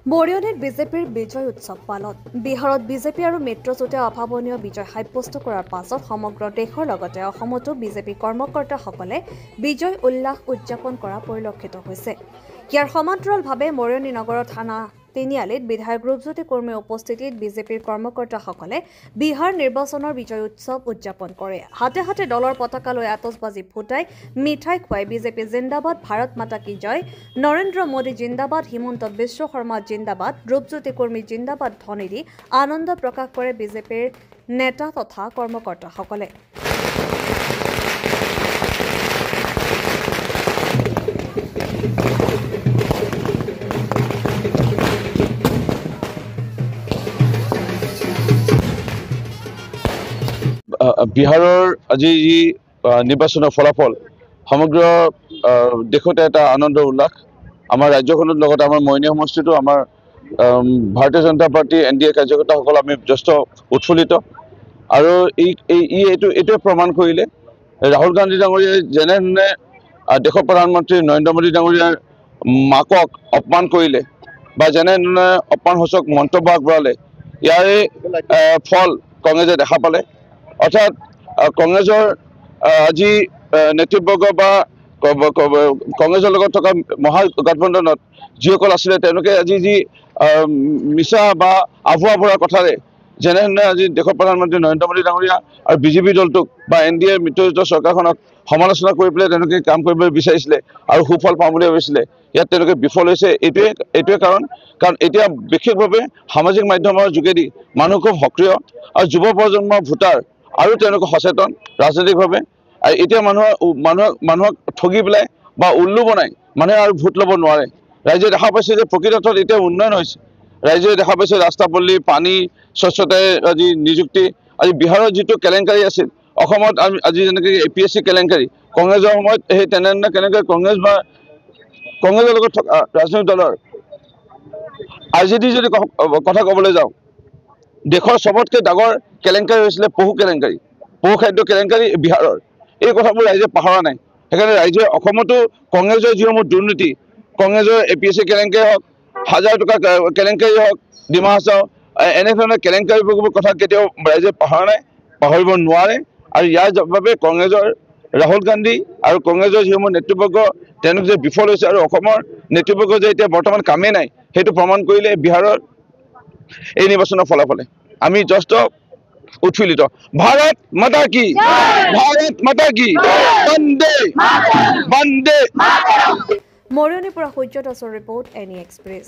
মৰিয়নীত বিজেপিৰ বিজয় উৎসৱ পালন বিহাৰত বিজেপি আৰু মিত্ৰজোঁটে অভাৱনীয় বিজয় সাব্যস্ত কৰাৰ পাছত সমগ্ৰ দেশৰ লগতে অসমতো বিজেপি কৰ্মকৰ্তাসকলে বিজয় উল্লাস উদযাপন কৰা পৰিলক্ষিত হৈছে। ইয়াৰ সমান্তৰালভাৱে মৰিয়নী নগৰৰ থানা তিনিআলিত বিধায়ক ৰূপজ্যোতি কুৰ্মীৰ উপস্থিতিত বিজেপিৰ কৰ্মকৰ্তাসকলে বিহাৰ নিৰ্বাচনৰ বিজয় উৎসৱ উদযাপন কৰে। হাতে হাতে দলৰ পতাকা লৈ আতচবাজি ফুটাই মিঠাই খুৱাই বিজেপি জিন্দাবাদ, ভাৰত মাতা কি জয়, নৰেন্দ্ৰ মোদী জিন্দাবাদ, হিমন্ত বিশ্ব শৰ্মা জিন্দাবাদ, ৰূপজ্যোতি কুৰ্মী জিন্দাবাদ ধ্বনি দি আনন্দ প্ৰকাশ কৰে বিজেপিৰ নেতা তথা কৰ্মকৰ্তাসকলে। বিহাৰৰ আজি যি নিৰ্বাচনৰ ফলাফল সমগ্ৰ দেশতে এটা আনন্দ উল্লাস। আমাৰ ৰাজ্যখনৰ লগতে আমাৰ মৰিয়নী সমষ্টিতো আমাৰ ভাৰতীয় জনতা পাৰ্টি NDA কাৰ্যকৰ্তাসকল আমি যথেষ্ট উৎফুল্লিত। আৰু এইটোৱে প্ৰমাণ কৰিলে ৰাহুল গান্ধী ডাঙৰীয়াই যেনেধৰণে দেশৰ প্ৰধানমন্ত্ৰী নৰেন্দ্ৰ মোদী ডাঙৰীয়াৰ মাকক অপমান কৰিলে বা যেনেধৰণে অপমানসূচক মন্তব্য আগবঢ়ালে, ইয়াৰে ফল কংগ্ৰেছে দেখা পালে। অৰ্থাৎ কংগ্ৰেছৰ আজি নেতৃবৰ্গ বা কংগ্ৰেছৰ লগত থকা মহাগঠবন্ধনত যিসকল আছিলে তেওঁলোকে আজি যি মিছা বা আভুৱা ভৰা কথাৰে যেনেধৰণে আজি দেশৰ প্ৰধানমন্ত্ৰী নৰেন্দ্ৰ মোদী ডাঙৰীয়া আৰু বিজেপি দলটোক বা NDA মিত্ৰজোঁটৰ চৰকাৰখনক সমালোচনা কৰি পেলাই তেওঁলোকে কাম কৰিবলৈ বিচাৰিছিলে আৰু সুফল পাম বুলি ভাবিছিলে। ইয়াত তেওঁলোকে বিফল হৈছে। এইটোৱে কাৰণ এতিয়া বিশেষভাৱে সামাজিক মাধ্যমৰ যোগেদি মানুহ খুব সক্ৰিয় আৰু যুৱ প্ৰজন্মৰ ভোটাৰ আৰু তেওঁলোক সচেতন ৰাজনৈতিকভাৱে। আৰু এতিয়া মানুহক ঠগি পেলাই বা উল্লু বনাই মানুহে আৰু ভোট ল'ব নোৱাৰে। ৰাইজে দেখা পাইছে যে প্ৰকৃত অৰ্থত এতিয়া উন্নয়ন হৈছে। ৰাইজে দেখা পাইছে ৰাস্তা পদূলি, পানী, স্বচ্ছতাই আজি নিযুক্তি। আজি বিহাৰৰ যিটো কেলেংকাৰী আছিল, অসমত আজি যেনেকৈ APSC কেলেংকাৰী, কংগ্ৰেছৰ সময়ত সেই তেনেধৰণে কেনেকৈ কংগ্ৰেছৰ লগত থকা ৰাজনৈতিক দলৰ RJD যদি কথা ক'বলৈ যাওঁ, দেশৰ চবতকৈ ডাঙৰ কেলেংকাৰী হৈছিলে পহু কেলেংকাৰী, পহু খাদ্য কেলেংকাৰী বিহাৰৰ। এই কথাবোৰ ৰাইজে পাহৰা নাই। সেইকাৰণে ৰাইজে অসমতো কংগ্ৰেছৰ যিসমূহ দুৰ্নীতি, কংগ্ৰেছৰ APSC কেলেংকাৰী হওক, 1000 টকা কেলেংকাৰী হওক, ডিমা হাছাও, এনেধৰণৰ কেলেংকাৰীবোৰ কথা কেতিয়াও ৰাইজে পাহৰা নাই, পাহৰিব নোৱাৰে। আৰু ইয়াৰ বাবে কংগ্ৰেছৰ ৰাহুল গান্ধী আৰু কংগ্ৰেছৰ যিসমূহ নেতৃবৰ্গ তেওঁলোক যে বিফল হৈছে আৰু অসমৰ নেতৃবৰ্গ যে এতিয়া বৰ্তমান কামেই নাই, সেইটো প্ৰমাণ কৰিলে বিহাৰৰ এই নিৰ্বাচনৰ ফলাফলে। আমি যথেষ্ট উৎফুল্লিত। ভাৰত মাতা কি, ভাৰত মাতা কি, বন্দে বন্দে। মৰিয়নীৰ পৰা সূৰ্য দাসৰ ৰিপৰ্ট, NE এক্সপ্ৰেছ।